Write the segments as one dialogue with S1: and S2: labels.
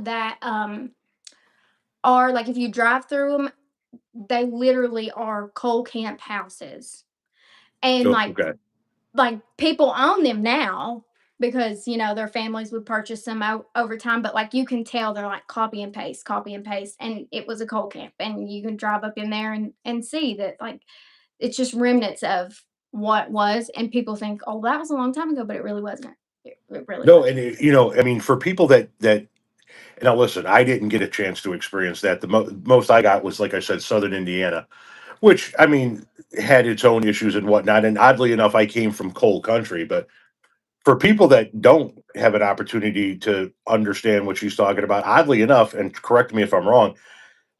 S1: that are like if you drive through them, they literally are coal camp houses. And
S2: So, okay.
S1: like people own them now because their families would purchase them out over time, but like you can tell they're like copy and paste, and it was a coal camp, and you can drive up in there and see that like it's just remnants of what was, and people think, oh, that was a long time ago, but it really wasn't. It really
S2: No,
S1: wasn't.
S2: and I mean, for people that now listen, I didn't get a chance to experience that. The most I got was, like I said, Southern Indiana, which I mean had its own issues and whatnot. And oddly enough, I came from coal country, but for people that don't have an opportunity to understand what she's talking about, oddly enough, and correct me if I'm wrong,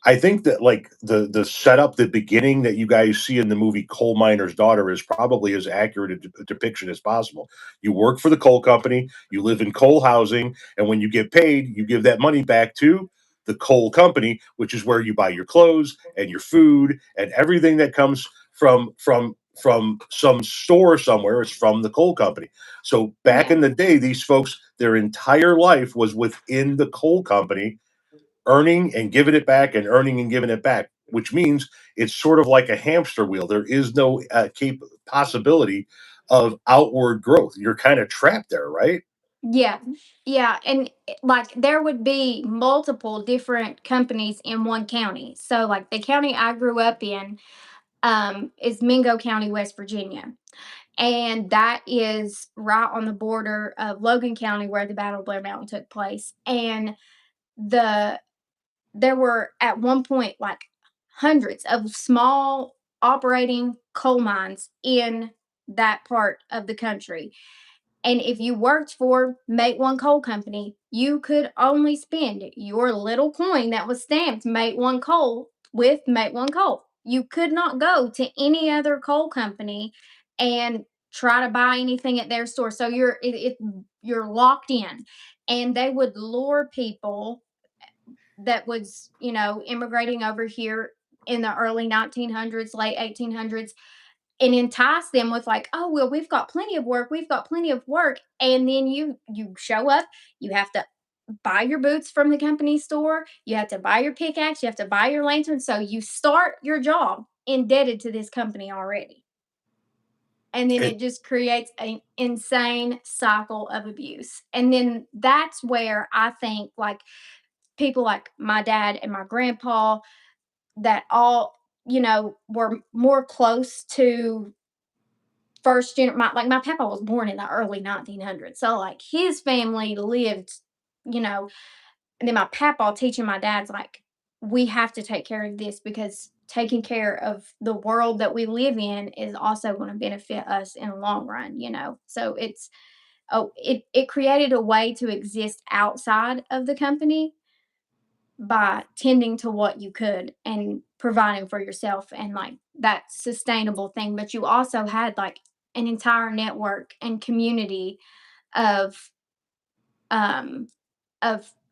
S2: I think that like the setup, the beginning that you guys see in the movie Coal Miner's Daughter is probably as accurate a depiction as possible. You work for the coal company, you live in coal housing, and when you get paid, you give that money back to the coal company, which is where you buy your clothes and your food and everything that comes from some store somewhere is from the coal company. So back
S1: Yeah.
S2: in the day, these folks, their entire life was within the coal company, earning and giving it back and earning and giving it back, which means it's sort of like a hamster wheel. There is no possibility of outward growth. You're kind of trapped there, right?
S1: Yeah. Yeah. And like there would be multiple different companies in one county. So like the county I grew up in is Mingo County, West Virginia. And that is right on the border of Logan County where the Battle of Blair Mountain took place. And the there were at one point like hundreds of small operating coal mines in that part of the country. And if you worked for Make One Coal Company, you could only spend your little coin that was stamped Make One Coal with Make One Coal. You could not go to any other coal company and try to buy anything at their store. So you're locked in. And they would lure people that was, immigrating over here in the early 1900s, late 1800s, and entice them with like, oh well, we've got plenty of work, we've got plenty of work. And then you show up, you have to buy your boots from the company store, you have to buy your pickaxe, you have to buy your lantern, so you start your job indebted to this company already. And then
S2: It,
S1: it just creates an insane cycle of abuse. And then that's where I think like people like my dad and my grandpa that all were more close to like my papa was born in the early 1900s, so like his family lived, you know and then my papa teaching my dad's like, we have to take care of this because taking care of the world that we live in is also going to benefit us in the long run. So it created a way to exist outside of the company by tending to what you could and providing for yourself and like that sustainable thing. But you also had like an entire network and community of um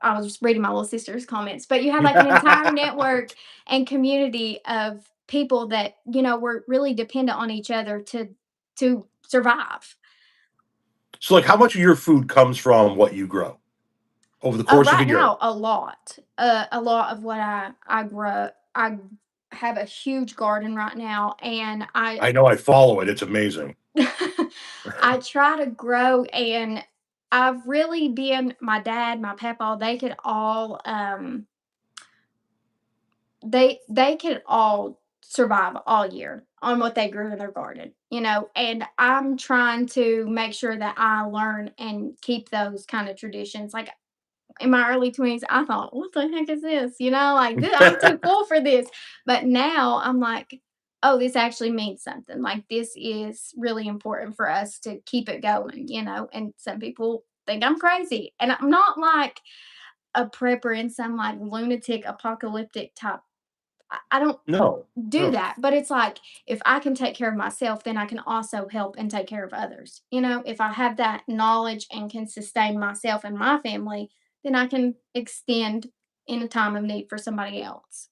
S1: I was just reading my little sister's comments, but you had like an entire network and community of people that were really dependent on each other to survive.
S2: so, like, how much of your food comes from what you grow over the course of a
S1: Right
S2: year?
S1: now, a lot of what I grow. I have a huge garden right now, and
S2: I know I follow it. It's amazing.
S1: I try to grow, and I've really been my dad, my papa, they could all survive all year on what they grew in their garden. And I'm trying to make sure that I learn and keep those kind of traditions. Like in my early 20s, I thought, what the heck is this? Like I'm too cool for this. But now I'm like, oh, this actually means something. Like this is really important for us to keep it going. And some people think I'm crazy. And I'm not like a prepper in some like lunatic apocalyptic type. I don't
S2: No,
S1: do
S2: no.
S1: that. But it's like if I can take care of myself, then I can also help and take care of others. If I have that knowledge and can sustain myself and my family, then I can extend in a time of need for somebody else.